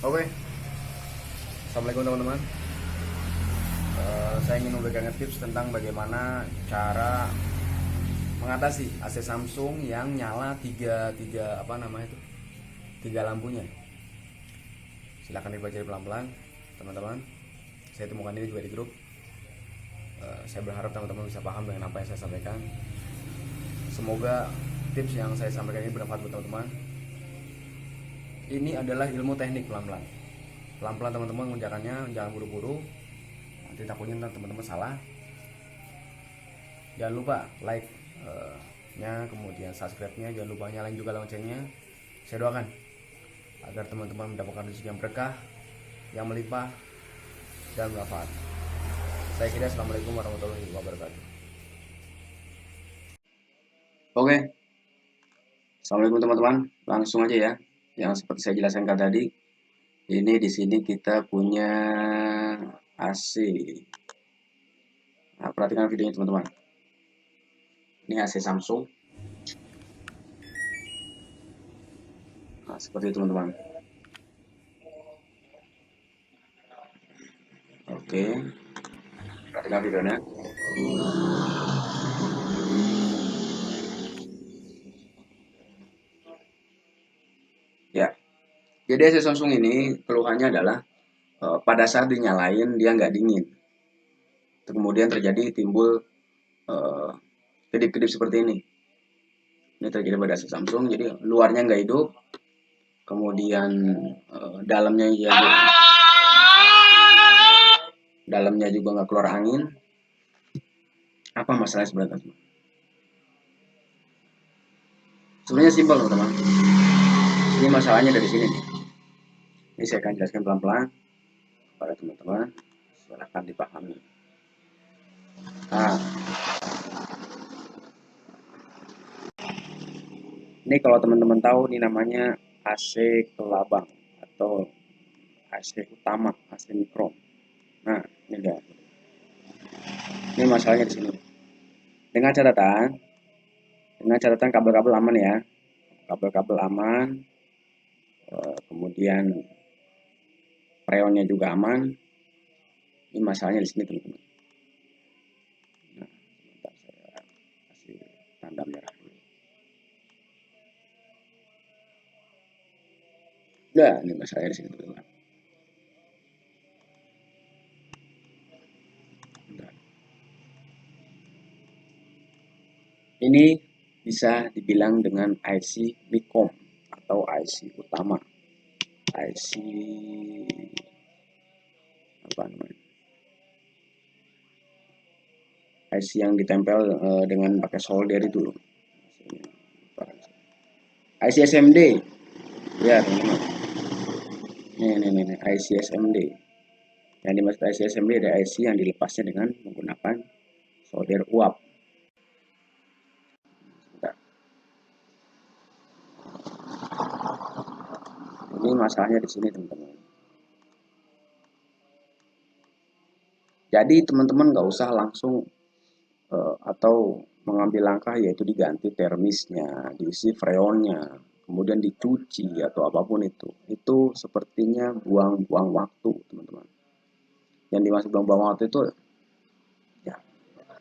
Oke, assalamualaikum teman-teman. Saya ingin memberikan tips tentang bagaimana cara mengatasi AC Samsung yang nyala tiga apa namanya itu, tiga lampunya. Silahkan dibaca pelan-pelan, teman-teman. Saya temukan ini juga di grup. Saya berharap teman-teman bisa paham dengan apa yang saya sampaikan. Semoga tips yang saya sampaikan ini bermanfaat buat teman-teman. Ini adalah ilmu teknik pelan-pelan. Pelan-pelan teman-teman mengerjakannya, jangan buru-buru. Nanti takutnya teman-teman salah. Jangan lupa like nya, kemudian subscribe-nya, jangan lupa nyalain juga loncengnya. Saya doakan agar teman-teman mendapatkan rezeki yang berkah, yang melimpah dan bermanfaat. Saya kira assalamualaikum warahmatullahi wabarakatuh. Oke, assalamualaikum teman-teman. Langsung aja ya. Yang seperti saya jelaskan tadi, ini di sini kita punya AC. Nah, perhatikan videonya teman-teman. Ini AC Samsung. Nah, seperti itu teman-teman. Oke, perhatikan videonya. Ya, jadi AC Samsung ini keluhannya adalah pada saat dinyalain dia nggak dingin. Kemudian terjadi timbul kedip-kedip seperti ini. Ini terjadi pada AC Samsung, jadi luarnya nggak hidup, kemudian dalamnya juga nggak keluar angin. Apa masalahnya sebenarnya? Sebenarnya simpel teman-teman. Ini masalahnya dari sini nih. Ini saya akan jelaskan pelan-pelan kepada teman-teman. Silahkan dipahami. Nah, ini kalau teman-teman tahu, ini namanya AC kelabang atau AC utama, AC mikro. Nah, ini dia. Ini masalahnya di sini. Dengan catatan kabel-kabel aman ya. Kabel-kabel aman. Kemudian freonnya juga aman. Ini masalahnya di sini teman-teman. Nah, sebentar saya kasih tanda merah dulu. Nah, ini masalahnya di sini teman-teman. Ini bisa dibilang dengan IC Micom atau IC utama. IC apa namanya? IC yang ditempel dengan pakai solder itu loh. IC SMD. Ya, teman-teman. Ini IC SMD. Yang dimaksud IC SMD ada IC yang dilepasnya dengan menggunakan solder uap. Ini masalahnya di sini teman-teman. Jadi teman-teman nggak usah langsung atau mengambil langkah yaitu diganti termisnya, diisi freonnya, kemudian dicuci atau apapun itu. Itu sepertinya buang-buang waktu teman-teman. Yang dimaksud buang-buang waktu itu ya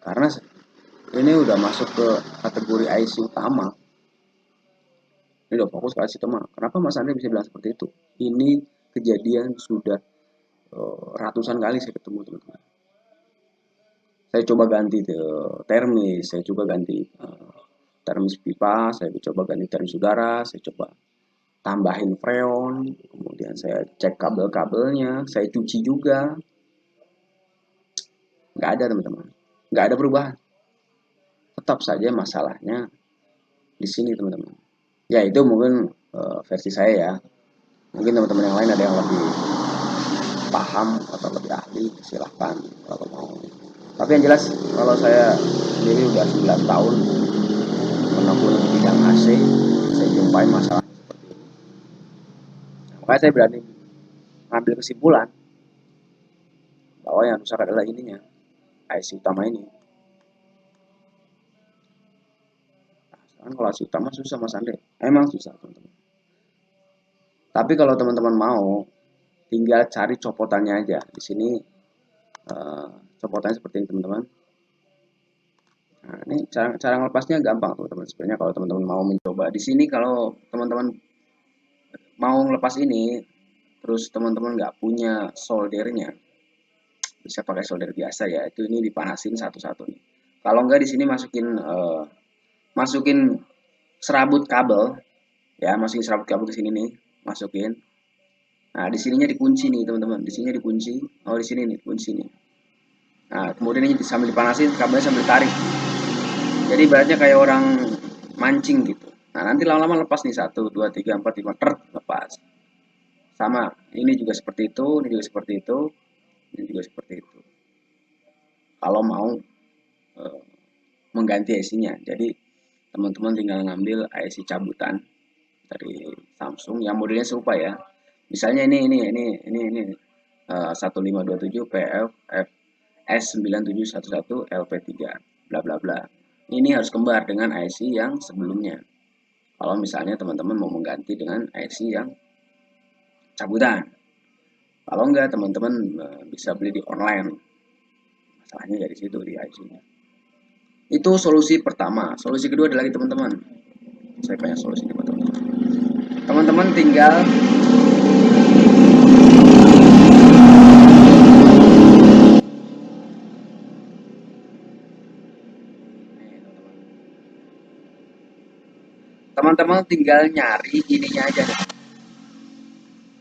karena ini udah masuk ke kategori IC utama. Ini udah fokus ke IC utama. Kenapa Mas Andre bisa bilang seperti itu? Ini kejadian sudah ratusan kali saya ketemu teman-teman. Saya coba ganti termis, saya coba ganti termis pipa, saya coba ganti termis udara, saya coba tambahin freon, kemudian saya cek kabel-kabelnya, saya cuci juga. Nggak ada teman-teman, nggak ada perubahan. Tetap saja masalahnya di sini teman-teman. Ya itu mungkin versi saya ya. Mungkin teman-teman yang lain ada yang lebih paham atau lebih ahli, silahkan kalau mau. Tapi yang jelas kalau saya sendiri udah 9 tahun menekuni di bidang AC, saya jumpai masalah seperti ini. Makanya saya berani ngambil kesimpulan bahwa yang rusak adalah ininya, IC utama ini. Nah, kalau IC utama susah Mas Andre, emang susah teman-teman. Tapi kalau teman-teman mau, tinggal cari copotannya aja. Di sini copotannya seperti ini teman-teman. Nah, ini cara ngelepasnya gampang teman-teman. Sebenarnya kalau teman-teman mau mencoba di sini, kalau teman-teman mau ngelepas ini, terus teman-teman nggak punya soldernya, bisa pakai solder biasa ya. Itu ini dipanasin satu-satu nih. Kalau nggak di sini masukin serabut kabel ya, masukin serabut kabel ke sini nih, masukin. Nah, di sininya dikunci nih teman-teman. Di sininya dikunci. Oh, di sini nih kunci nih. Nah, kemudian ini sambil dipanasin, kabelnya sambil tarik. Jadi ibaratnya kayak orang mancing gitu. Nah, nanti lama-lama lepas nih, 1, 2, 3, 4, 5, lepas. Sama, ini juga seperti itu, ini juga seperti itu, ini juga seperti itu. Kalau mau mengganti IC-nya, jadi teman-teman tinggal ngambil IC cabutan dari Samsung yang modelnya serupa ya. Misalnya ini 1527 PF S9711 LP3 bla bla bla. Ini harus kembar dengan IC yang sebelumnya. Kalau misalnya teman-teman mau mengganti dengan IC yang cabutan. Kalau enggak, teman-teman bisa beli di online. Masalahnya dari situ di IC-nya. Itu solusi pertama. Solusi kedua adalah lagi teman-teman. Saya punya solusi buat teman-teman. Teman-teman tinggal teman-teman tinggal nyari ininya aja nih.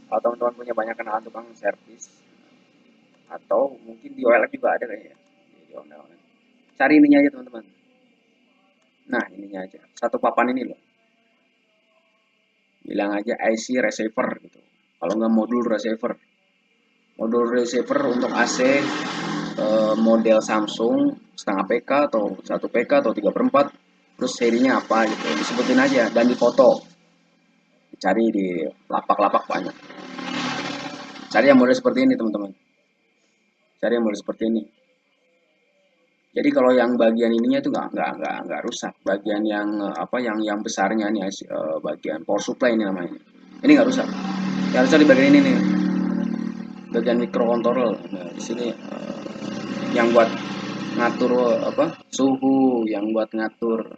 Kalau teman-teman punya banyak kenalan tukang servis atau mungkin di OLX juga ada kayaknya. Di online. Cari ininya aja teman-teman. Nah, ininya aja. Satu papan ini loh. Bilang aja IC receiver gitu. Kalau nggak modul receiver. Modul receiver untuk AC model Samsung setengah PK atau 1 PK atau 3/4, terus serinya apa gitu, disebutin aja dan difoto. Cari di lapak-lapak banyak. Cari yang model seperti ini teman-teman. Cari yang model seperti ini. Jadi kalau yang bagian ininya itu nggak rusak. Bagian yang apa yang besarnya nih, bagian power supply ini namanya. Ini nggak rusak. Yang rusak di bagian ini nih, bagian microcontroller. Nah, di sini yang buat ngatur apa suhu, yang buat ngatur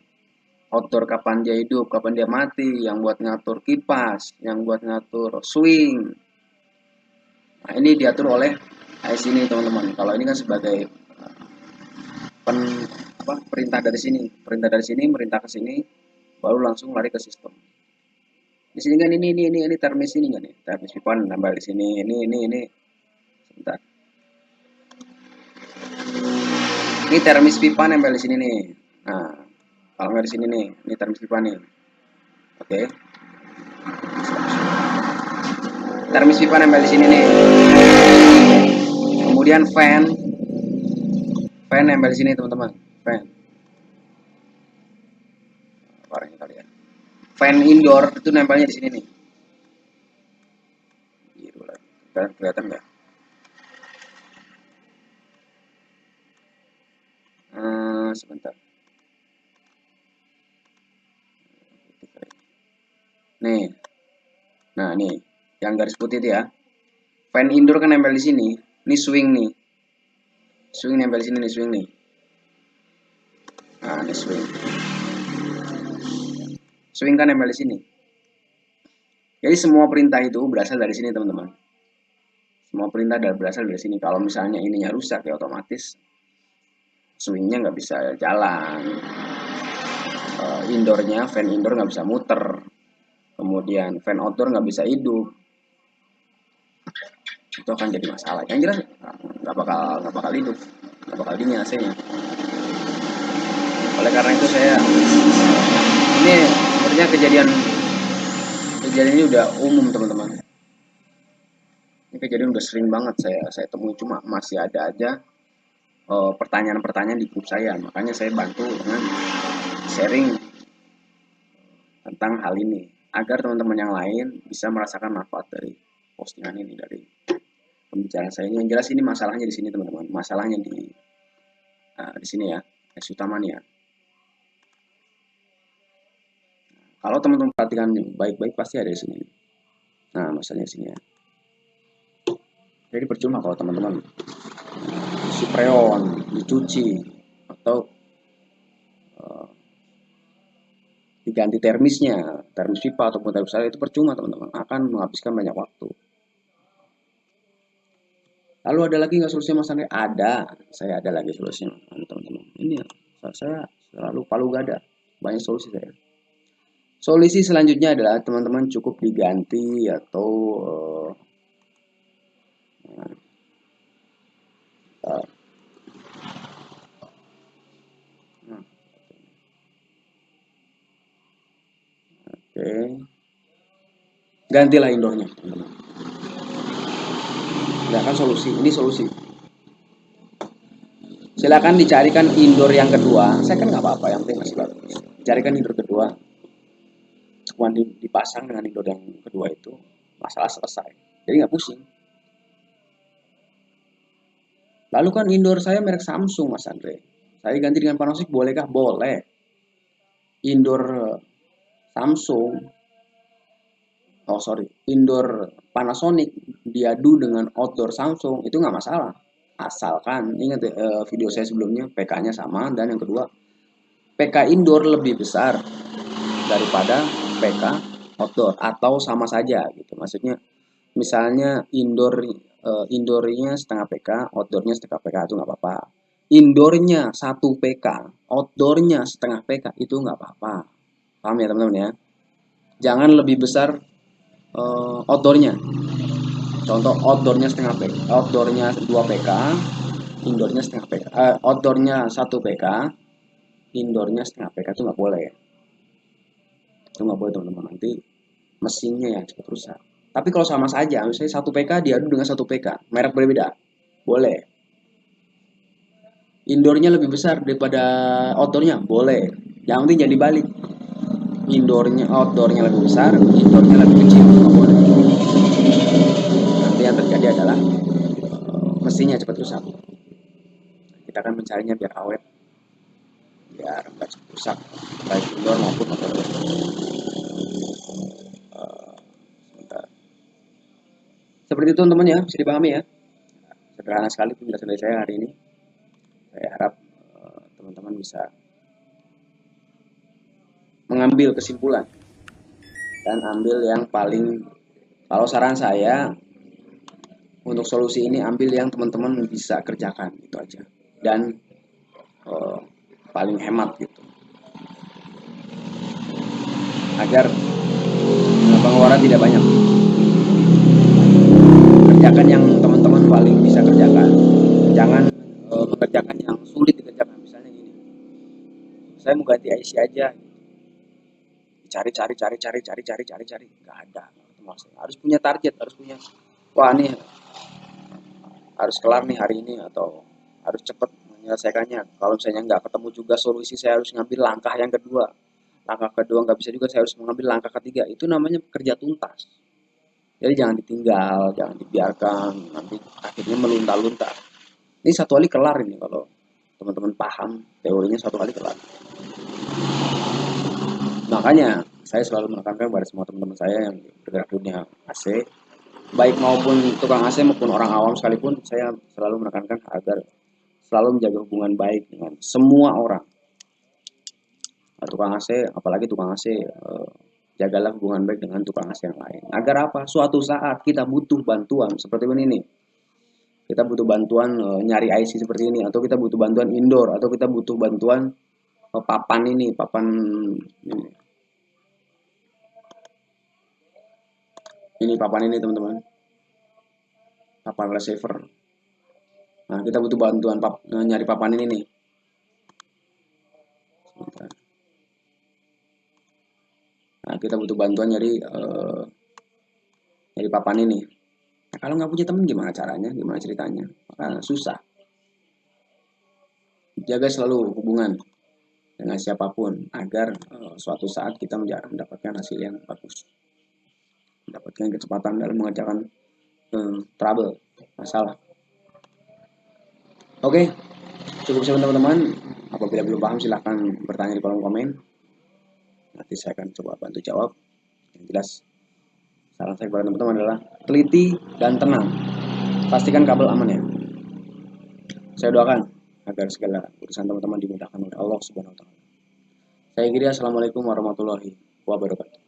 outdoor kapan dia hidup, kapan dia mati, yang buat ngatur kipas, yang buat ngatur swing. Nah, ini diatur oleh IC ini teman-teman. Kalau ini kan sebagai pen, perintah dari sini, merintah ke sini, baru langsung lari ke sistem. Di sini kan ini termis ini kan nih, termis pipa nambah di sini, ini. Sebentar. Ini termis pipa nempel di sini nih. Nah, kalau nggak di sini nih, ini termis pipa nih. Oke. Termis pipa nempel di sini nih. Kemudian fan nempel di sini teman-teman. Fan. Orangnya kali ya. Fan indoor itu nempelnya di sini nih. Biru lagi. Kelihatan nggak? Sebentar. Nih. Nah, nih. Yang garis putih itu ya. Fan indoor kan nempel di sini. Ini swing nih. Swing nempel di sini nih, swing nih. Nah, ini swing. Swing kan nempel di sini. Jadi semua perintah itu berasal dari sini, teman-teman. Semua perintah berasal dari sini. Kalau misalnya ininya rusak ya otomatis swingnya nggak bisa jalan. Indoornya, fan indoor nggak bisa muter. Kemudian fan outdoor nggak bisa hidup. Itu akan jadi masalah. Yang jelas nggak bakal hidup, nggak bakal dingin AC-nya. Oleh karena itu ini sebenarnya kejadian ini udah umum teman-teman. Ini kejadian udah sering banget saya temui, cuma masih ada aja pertanyaan-pertanyaan di grup saya. Makanya saya bantu dengan sharing tentang hal ini agar teman-teman yang lain bisa merasakan manfaat dari postingan ini, dari pembicaraan saya ini. Yang jelas ini masalahnya di sini teman-teman, masalahnya di sini ya, yang utama nih ya. Kalau teman-teman perhatikan baik-baik pasti ada di sini. Nah, masalahnya di sini ya. Jadi percuma kalau teman-teman isi freon, dicuci, atau eh, diganti termisnya, termis pipa ataupun termis air, itu percuma teman-teman, akan menghabiskan banyak waktu. Lalu ada lagi nggak solusinya Mas Andre? Ada, saya ada lagi solusinya teman-teman. Ini ya, saya selalu palu gada, banyak solusi saya. Solusi selanjutnya adalah teman-teman cukup diganti atau uh, uh, oke, gantilah indoornya teman-teman. Nggak kan solusi, ini solusi. Silakan dicarikan indoor yang kedua. Saya kan nggak apa-apa, yang penting masih bagus. Carikan indoor kedua, kemudian dipasang dengan indoor yang kedua itu, masalah selesai. Jadi nggak pusing. Lalu kan indoor saya merek Samsung Mas Andre. Saya ganti dengan Panasonic bolehkah? Boleh. Indoor Samsung, oh sorry, indoor Panasonic diadu dengan outdoor Samsung itu nggak masalah. Asalkan ingat video saya sebelumnya PK-nya sama, dan yang kedua PK indoor lebih besar daripada PK outdoor atau sama saja gitu. Maksudnya misalnya indoornya setengah PK, outdoornya setengah PK itu nggak apa-apa. Indoornya 1 PK, outdoornya setengah PK itu nggak apa-apa. Paham ya teman-teman ya? Jangan lebih besar outdoornya. Contoh outdoornya setengah PK, outdoornya 2 PK, indoornya setengah PK. Outdoornya 1 PK, indoornya setengah PK itu nggak boleh. Itu nggak boleh teman-teman, nanti mesinnya yang cepat rusak. Tapi kalau sama saja, misalnya 1 PK diadu dengan 1 PK, merek berbeda, boleh. Indoornya lebih besar daripada outdoornya, boleh. Yang penting jangan dibalik. Outdoornya lebih besar, indoornya lebih kecil, nggak boleh. Nanti yang terjadi adalah mesinnya cepat rusak. Kita akan mencarinya biar awet, biar nggak cepat rusak, baik indoor maupun outdoor. Seperti itu teman-teman ya, bisa dipahami ya. Sederhana sekali penjelasan dari saya hari ini. Saya harap teman-teman bisa mengambil kesimpulan dan ambil yang paling, kalau saran saya untuk solusi ini ambil yang teman-teman bisa kerjakan itu aja, dan uh, paling hemat gitu, agar pengeluaran tidak banyak. Kerjakan yang teman-teman paling bisa kerjakan, jangan mengerjakan yang sulit dikerjakan. Misalnya gini, saya mau ganti IC aja, cari, nggak ada. Harus punya target, harus punya, wah nih harus kelar nih hari ini, atau harus cepat menyelesaikannya. Kalau misalnya nggak ketemu juga solusi, saya harus ngambil langkah yang kedua. Langkah kedua nggak bisa juga, saya harus mengambil langkah ketiga. Itu namanya kerja tuntas. Jadi jangan ditinggal, jangan dibiarkan nanti akhirnya melunta-lunta. Ini satu kali kelar ini, kalau teman-teman paham teorinya satu kali kelar. Makanya saya selalu menekankan kepada semua teman-teman saya yang bergerak dunia AC, baik maupun tukang AC maupun orang awam sekalipun, saya selalu menekankan agar selalu menjaga hubungan baik dengan semua orang. Tukang AC, apalagi tukang AC, jagalah hubungan baik dengan tukang AC yang lain. Agar apa? Suatu saat kita butuh bantuan seperti ini nih. Kita butuh bantuan nyari IC seperti ini, atau kita butuh bantuan indoor, atau kita butuh bantuan papan ini, papan ini papan ini teman-teman, papan receiver. Nah, kita butuh bantuan nyari papan ini nih. Nah, kita butuh bantuan nyari papan ini. Nah, kalau nggak punya teman gimana caranya? Gimana ceritanya? Maka susah. Jaga selalu hubungan dengan siapapun agar suatu saat kita mendapatkan hasil yang bagus. Mendapatkan kecepatan dalam mengerjakan trouble, masalah. Oke, cukup sekian teman-teman. Apabila belum paham silahkan bertanya di kolom komen. Nanti saya akan coba bantu jawab. Yang jelas saran saya kepada teman-teman adalah teliti dan tenang. Pastikan kabel aman ya. Saya doakan agar segala urusan teman-teman dimudahkan oleh Allah Subhanahu wa taala. Saya kira assalamualaikum warahmatullahi wabarakatuh.